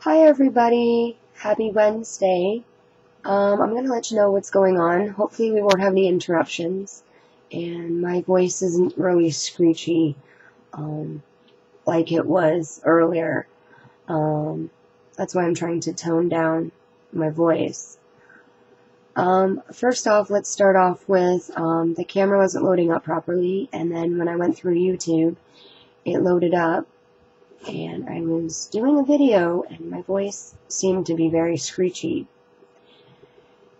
Hi everybody, happy Wednesday. I'm going to let you know what's going on. Hopefully we won't have any interruptions, and my voice isn't really screechy like it was earlier. That's why I'm trying to tone down my voice. First off, let's start off with the camera wasn't loading up properly, and then when I went through YouTube, it loaded up. And I was doing a video, and my voice seemed to be very screechy.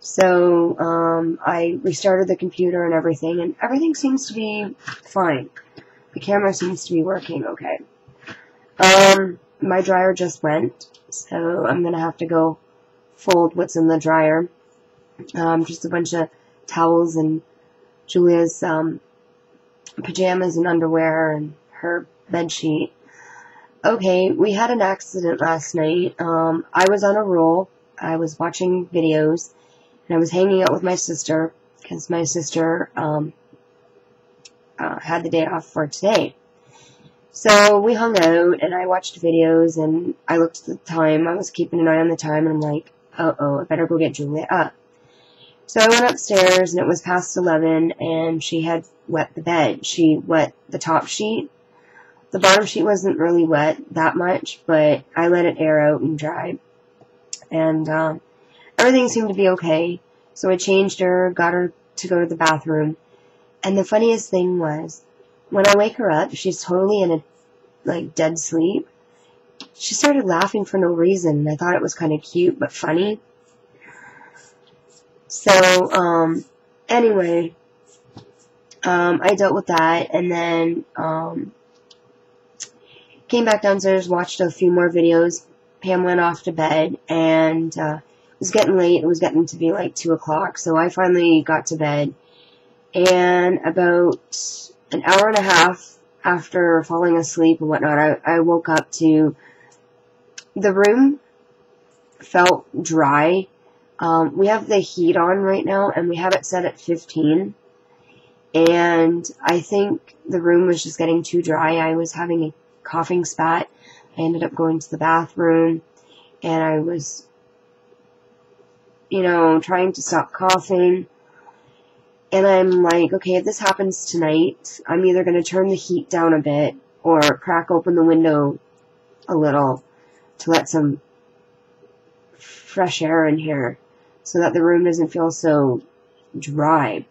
So, I restarted the computer and everything seems to be fine. The camera seems to be working okay. My dryer just went, so I'm gonna have to go fold what's in the dryer. Just a bunch of towels and Julia's, pajamas and underwear and her bed sheet. Okay, we had an accident last night. I was on a roll. I was watching videos, and I was hanging out with my sister, because my sister had the day off for today. So we hung out, and I watched videos, and I looked at the time. I was keeping an eye on the time, and I'm like, uh-oh, I better go get Julia up. So I went upstairs, and it was past 11, and she had wet the bed. She wet the top sheet. The bottom sheet wasn't really wet that much, but I let it air out and dry. And everything seemed to be okay. So I changed her, got her to go to the bathroom. And the funniest thing was, when I wake her up, she's totally in a, dead sleep. She started laughing for no reason. I thought it was kind of cute, but funny. So, anyway, I dealt with that, and then, came back downstairs, watched a few more videos. Pam went off to bed, and it was getting late. It was getting to be like 2 o'clock, so I finally got to bed. And about an hour and a half after falling asleep and whatnot, I woke up to the room felt dry. We have the heat on right now, and we have it set at 15. And I think the room was just getting too dry. I was having a coughing spat. I ended up going to the bathroom, and I was, trying to stop coughing. And I'm like, okay, if this happens tonight, I'm either going to turn the heat down a bit or crack open the window a little to let some fresh air in here so that the room doesn't feel so dry.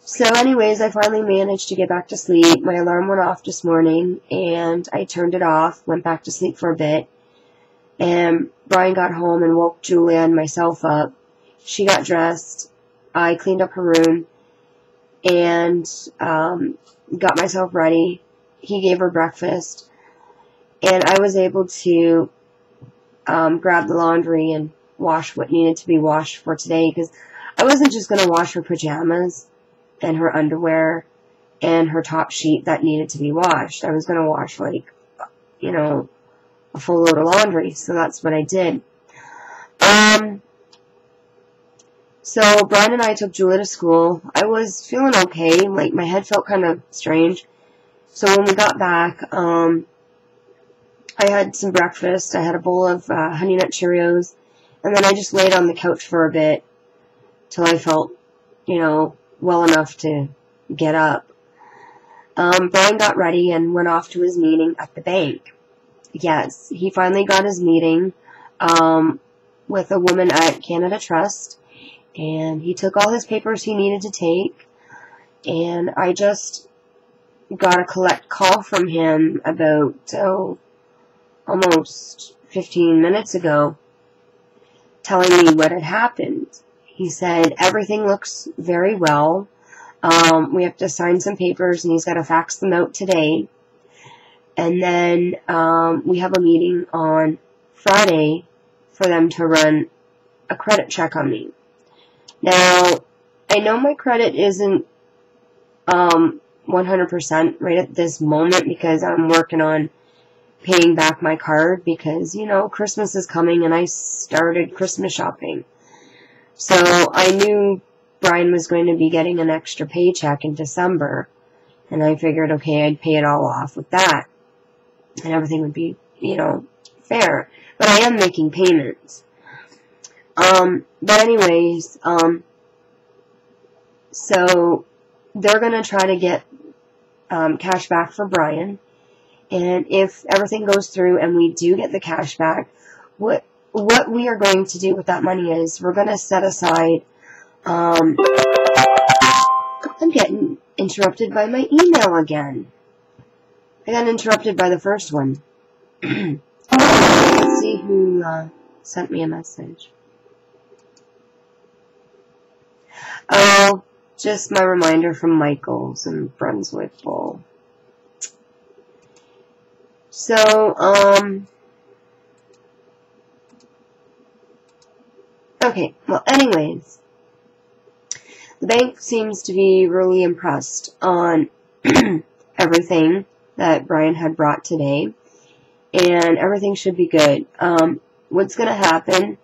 So anyways, I finally managed to get back to sleep. My alarm went off this morning, and I turned it off, went back to sleep for a bit, and Brian got home and woke Julia and myself up. She got dressed. I cleaned up her room, and got myself ready. He gave her breakfast, and I was able to grab the laundry and wash what needed to be washed for today, because I wasn't just going to wash her pajamas and her underwear and her top sheet that needed to be washed. I was going to wash, a full load of laundry, so that's what I did. So Brian and I took Julia to school. I was feeling okay, my head felt kind of strange. So when we got back, I had some breakfast. I had a bowl of Honey Nut Cheerios, and then I just laid on the couch for a bit till I felt, well enough to get up. Brian got ready and went off to his meeting at the bank. Yes, he finally got his meeting with a woman at Canada Trust, and he took all his papers he needed to take, and I just got a collect call from him about, almost 15 minutes ago, telling me what had happened. He said, everything looks very well. We have to sign some papers, and he's got to fax them out today. And then we have a meeting on Friday for them to run a credit check on me. Now, I know my credit isn't 100% right at this moment, because I'm working on paying back my card, because, Christmas is coming, and I started Christmas shopping. So I knew Brian was going to be getting an extra paycheck in December, and I figured, okay, I'd pay it all off with that, and everything would be, fair. But I am making payments. But anyways, so they're going to try to get cash back for Brian. And if everything goes through and we do get the cash back, what we are going to do with that money is we're going to set aside, I'm getting interrupted by my email again. I got interrupted by the first one. Let's see who sent me a message. Oh, just my reminder from Michael's in Brunswick Bowl. So, okay, well, anyways, the bank seems to be really impressed on everything that Brian had brought today, and everything should be good. What's going to happen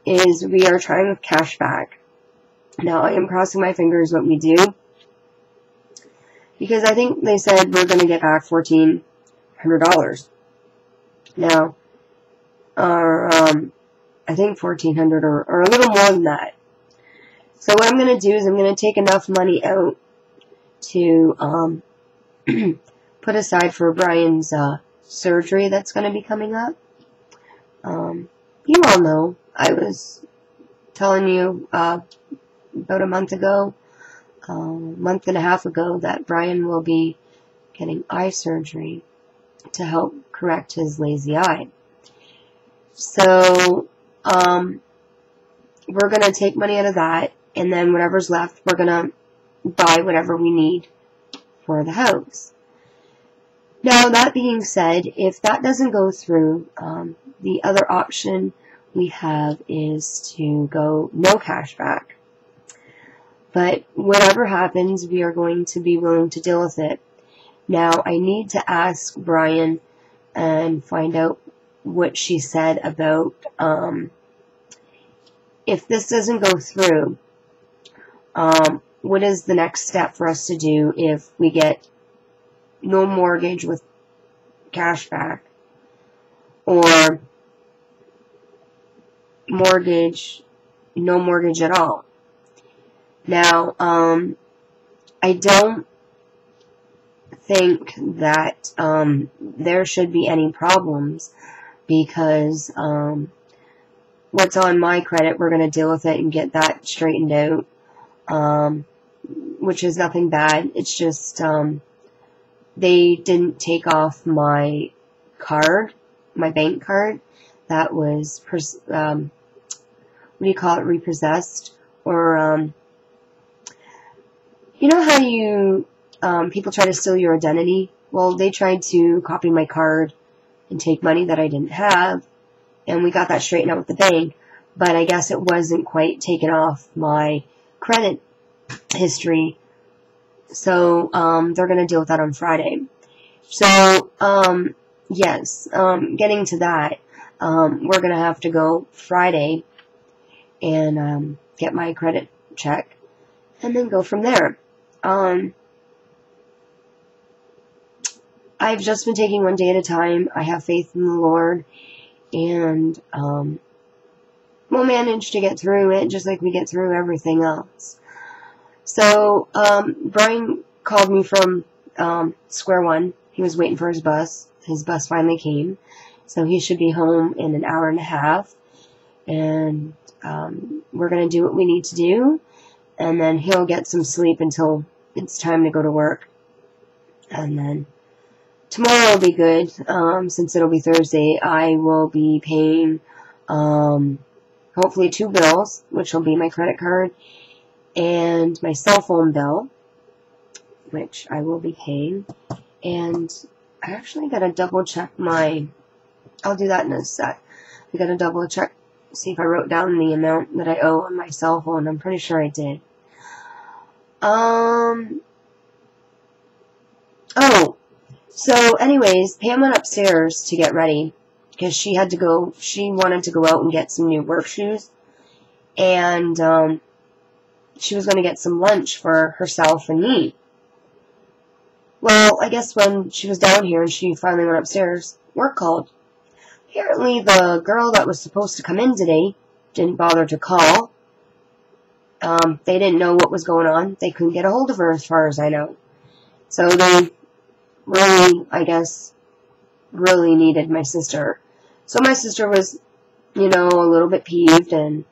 is we are trying with cash back. Now, I am crossing my fingers what we do, because I think they said we're going to get back $1,400. Now, or I think $1,400 or a little more than that. So what I'm going to do is I'm going to take enough money out to put aside for Brian's surgery that's going to be coming up. You all know, I was telling you about a month and a half ago, that Brian will be getting eye surgery to help correct his lazy eye. So, we're going to take money out of that, and then whatever's left, we're going to buy whatever we need for the house. Now, that being said, if that doesn't go through, the other option we have is to go no cash back. But whatever happens, we are going to be willing to deal with it. Now, I need to ask Brian and find out what she said about if this doesn't go through, what is the next step for us to do if we get no mortgage with cash back, or mortgage, no mortgage at all. Now, I don't think that there should be any problems, because what's on my credit, we're going to deal with it and get that straightened out, which is nothing bad. It's just they didn't take off my card, my bank card, that was, what do you call it, repossessed, or, you know how you, people try to steal your identity? Well, they tried to copy my card and take money that I didn't have, and we got that straightened out with the bank, but I guess it wasn't quite taken off my credit history, so, they're going to deal with that on Friday. So, yes, getting to that, we're going to have to go Friday and, get my credit check, and then go from there. I've just been taking one day at a time. I have faith in the Lord, and we'll manage to get through it just like we get through everything else. So, Brian called me from Square One. He was waiting for his bus. His bus finally came, so he should be home in an hour and a half, and we're going to do what we need to do, and then he'll get some sleep until it's time to go to work, and then tomorrow will be good. Since it'll be Thursday, I will be paying hopefully 2 bills, which will be my credit card and my cell phone bill, which I will be paying. And I actually got to double check my, I'll do that in a sec. I got to double check, see if I wrote down the amount that I owe on my cell phone. I'm pretty sure I did. Oh, so anyways, Pam went upstairs to get ready, because she had to go, she wanted to go out and get some new work shoes, and, she was going to get some lunch for herself and me. Well, I guess when she was down here and she finally went upstairs, work called. apparently the girl that was supposed to come in today didn't bother to call. They didn't know what was going on. They couldn't get a hold of her as far as I know. So they really, I guess, really needed my sister. So my sister was, you know, a little bit peeved and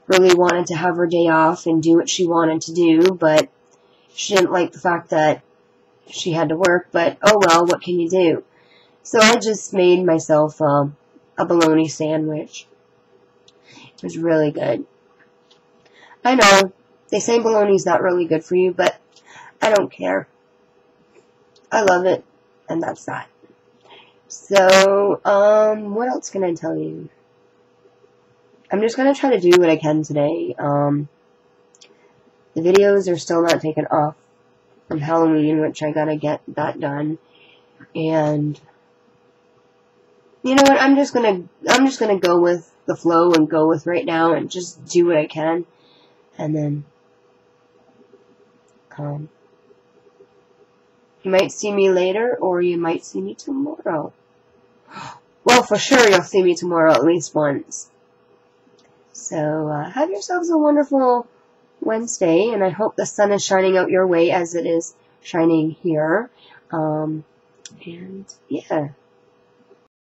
really wanted to have her day off and do what she wanted to do, but she didn't like the fact that she had to work, but oh well, what can you do? So I just made myself a bologna sandwich. It was really good. I know, they say bologna's not really good for you, but I don't care. I love it, and that's that. So, what else can I tell you? I'm just gonna try to do what I can today. The videos are still not taken off from Halloween, which I gotta get that done. And you know what? I'm just gonna go with the flow and go with right now and just do what I can, and then you might see me later, or you might see me tomorrow. Well, for sure you'll see me tomorrow at least once. So, have yourselves a wonderful Wednesday, and I hope the sun is shining out your way as it is shining here. And, yeah.